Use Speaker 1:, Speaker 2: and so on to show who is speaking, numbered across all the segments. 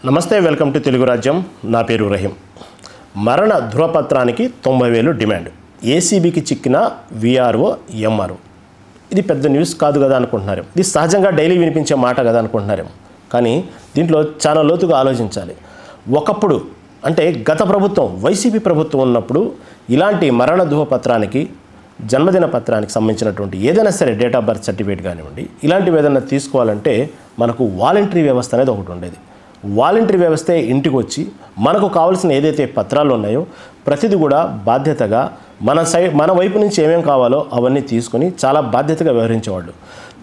Speaker 1: నమస్తే, welcome to Telugu రాజ్యం. నా పేరు రహీం. మరణ ధృవపత్రానికి 90,000 డిమాండ్. ఏసీబీకి చిక్కిన వీఆర్ఓ ఎంఆర్ఓ. ఇది పెద్ద న్యూస్ కాదు కదా అనుకుంటున్నారేమో. ఇది సహజంగా డైలీ వినిపించే మాట కదా అనుకుంటున్నారేమో. కానీ దీంట్లో చాలా లోతుగా ఆలోచించాలి. ఒకప్పుడు అంటే గత ప్రభుత్వం, వైసీపీ ప్రభుత్వం ఉన్నప్పుడు ఇలాంటి మరణ ధృవపత్రానికి, జన్మదిన పత్రానికి సంబంధించినటువంటి ఏదైనా సరే డేట్ ఆఫ్ బర్త్ సర్టిఫికేట్ కానివ్వండి, ఇలాంటివి ఏదైనా తీసుకోవాలంటే మనకు వాలంటరీ వ్యవస్థ అనేది ఒకటి ఉండేది. వాలంటరీ వ్యవస్థే ఇంటికి వచ్చి మనకు కావాల్సిన ఏదైతే పత్రాలు ఉన్నాయో ప్రతిదీ కూడా బాధ్యతగా మన వైపు నుంచి ఏమేం కావాలో అవన్నీ తీసుకొని చాలా బాధ్యతగా వ్యవహరించేవాళ్ళు.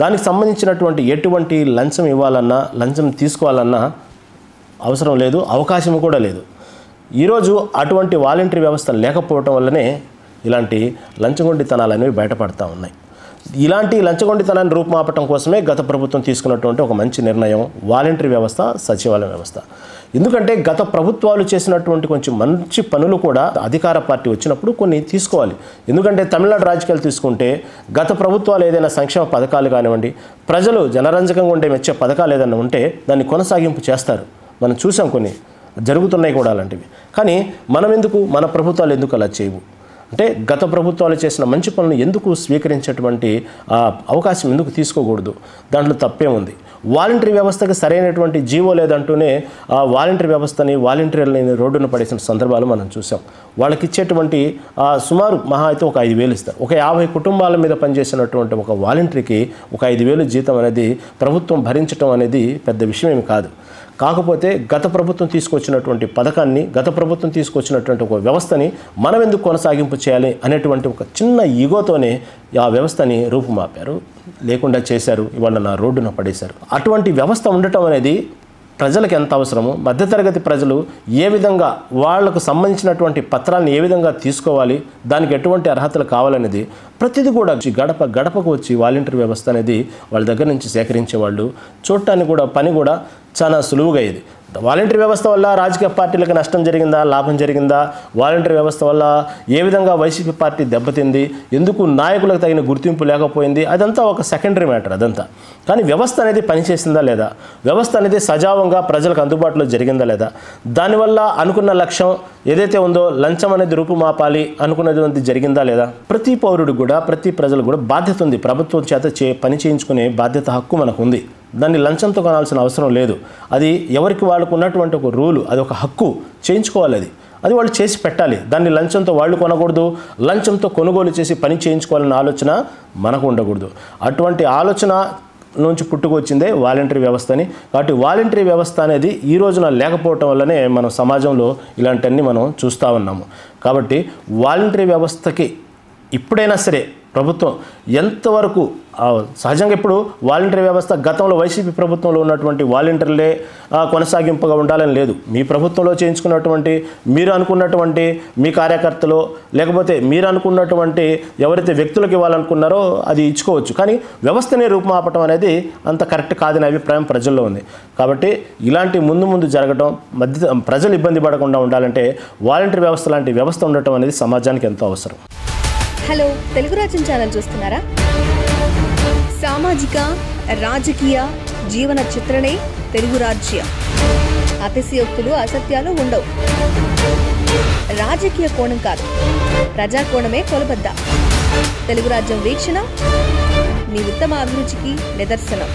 Speaker 1: దానికి సంబంధించినటువంటి ఎటువంటి లంచం ఇవ్వాలన్నా, లంచం తీసుకోవాలన్నా అవసరం లేదు, అవకాశం కూడా లేదు. ఈరోజు అటువంటి వాలంటరీ వ్యవస్థ లేకపోవటం వల్లనే ఇలాంటి లంచగొండితనాలు అనేవి బయటపడతా ఉన్నాయి. ఇలాంటి లంచగొండితనాన్ని రూపుమాపటం కోసమే గత ప్రభుత్వం తీసుకున్నటువంటి ఒక మంచి నిర్ణయం వాలంటరీ వ్యవస్థ, సచివాలయ వ్యవస్థ. ఎందుకంటే గత ప్రభుత్వాలు చేసినటువంటి కొంచెం మంచి పనులు కూడా అధికార పార్టీ వచ్చినప్పుడు కొన్ని తీసుకోవాలి. ఎందుకంటే తమిళనాడు రాజకీయాలు తీసుకుంటే గత ప్రభుత్వాలు ఏదైనా సంక్షేమ పథకాలు కానివ్వండి, ప్రజలు జనరంజకంగా ఉండే మెచ్చే పథకాలు ఏదైనా ఉంటే దాన్ని కొనసాగింపు చేస్తారు. మనం చూసాం, కొన్ని జరుగుతున్నాయి కూడా అలాంటివి. కానీ మన ప్రభుత్వాలు ఎందుకు అలా చేయవు? అంటే గత ప్రభుత్వాలు చేసిన మంచి పనులను ఎందుకు స్వీకరించేటువంటి అవకాశం ఎందుకు తీసుకోకూడదు? దాంట్లో తప్పే ఉంది. వాలంటరీ వ్యవస్థకి సరైనటువంటి జీవో లేదంటూనే ఆ వాలంటరీ వ్యవస్థని, వాలంటీర్లని రోడ్డున పడేసిన సందర్భాలు మనం చూసాం. వాళ్ళకి ఇచ్చేటువంటి సుమారు మహా అయితే ఒక 5,000 ఇస్తారు. ఒక 50 కుటుంబాల మీద పనిచేసినటువంటి ఒక వాలంటరీకి ఒక 5,000 జీతం అనేది ప్రభుత్వం భరించడం అనేది పెద్ద విషయం ఏమి కాదు. కాకపోతే గత ప్రభుత్వం తీసుకొచ్చినటువంటి పథకాన్ని, గత ప్రభుత్వం తీసుకొచ్చినటువంటి ఒక వ్యవస్థని మనం ఎందుకు కొనసాగింపు చేయాలి అనేటువంటి ఒక చిన్న ఈగోతోనే ఆ వ్యవస్థని రూపుమాపారు, లేకుండా చేశారు. ఇవాళ నా రోడ్డున పడేశారు. అటువంటి వ్యవస్థ ఉండటం అనేది ప్రజలకు ఎంత అవసరమో, మధ్యతరగతి ప్రజలు ఏ విధంగా వాళ్లకు సంబంధించినటువంటి పత్రాలను ఏ విధంగా తీసుకోవాలి, దానికి ఎటువంటి అర్హతలు కావాలనేది ప్రతిదీ కూడా గడపకు వచ్చి వాలంటరీ వ్యవస్థ అనేది వాళ్ళ దగ్గర నుంచి సేకరించేవాళ్ళు. చూడటానికి కూడా పని కూడా చాలా సులువుగా అయ్యేది. వాలంటరీ వ్యవస్థ వల్ల రాజకీయ పార్టీలకు నష్టం జరిగిందా, లాభం జరిగిందా? వాలంటరీ వ్యవస్థ వల్ల ఏ విధంగా వైసీపీ పార్టీ దెబ్బతింది, ఎందుకు నాయకులకు తగిన గుర్తింపు లేకపోయింది, అదంతా ఒక సెకండరీ మ్యాటర్ అదంతా. కానీ వ్యవస్థ అనేది పనిచేసిందా లేదా, వ్యవస్థ అనేది సజావంగా ప్రజలకు అందుబాటులో జరిగిందా లేదా, దానివల్ల అనుకున్న లక్ష్యం ఏదైతే ఉందో లంచం అనేది రూపుమాపాలి అనుకున్నది జరిగిందా లేదా? ప్రతి పౌరుడికి కూడా, ప్రతి ప్రజలకు కూడా బాధ్యత ఉంది. ప్రభుత్వం చేత పని చేయించుకునే బాధ్యత, హక్కు మనకు ఉంది. దాన్ని లంచంతో కొనాల్సిన అవసరం లేదు. అది ఎవరికి వాళ్ళకు ఉన్నటువంటి ఒక రూలు, అది ఒక హక్కు, చేయించుకోవాలి. అది వాళ్ళు చేసి పెట్టాలి. దాన్ని లంచంతో వాళ్ళు కొనకూడదు, లంచంతో కొనుగోలు చేసి పని చేయించుకోవాలన్న ఆలోచన మనకు ఉండకూడదు. అటువంటి ఆలోచన నుంచి పుట్టుకొచ్చిందే వాలంటరీ వ్యవస్థని. కాబట్టి వాలంటరీ వ్యవస్థ అనేది ఈ రోజున లేకపోవటం వల్లనే మనం సమాజంలో ఇలాంటివన్నీ మనం చూస్తూ ఉన్నాము. కాబట్టి వాలంటరీ వ్యవస్థకి ఇప్పుడైనా సరే ప్రభుత్వం ఎంతవరకు, సహజంగా ఇప్పుడు వాలంటరీ వ్యవస్థ గతంలో వైసీపీ ప్రభుత్వంలో ఉన్నటువంటి వాలంటీర్లే కొనసాగింపుగా ఉండాలని లేదు. మీ ప్రభుత్వంలో చేయించుకున్నటువంటి, మీరు అనుకున్నటువంటి మీ కార్యకర్తలు, లేకపోతే మీరు అనుకున్నటువంటి ఎవరైతే వ్యక్తులకు ఇవ్వాలనుకున్నారో అది ఇచ్చుకోవచ్చు. కానీ వ్యవస్థనే రూపుమాపటం అనేది అంత కరెక్ట్ కాదనే అభిప్రాయం ప్రజల్లో ఉంది. కాబట్టి ఇలాంటి ముందు జరగడం, ప్రజలు ఇబ్బంది పడకుండా ఉండాలంటే వాలంటరీ వ్యవస్థ లాంటి వ్యవస్థ ఉండటం అనేది సమాజానికి ఎంతో అవసరం.
Speaker 2: హలో, తెలుగు రాజ్యం ఛానల్ చూస్తున్నారా? సామాజిక, రాజకీయ, జీవన చిత్రణే తెలుగు రాజ్యం. అతిశయోక్తులు, అసత్యాలు ఉండవు. రాజకీయ కోణం కాదు, ప్రజా కోణమే కొలబద్ద. తెలుగు రాజ్యం వీక్షణ మీ ఉత్తమ అభిరుచికి నిదర్శనం.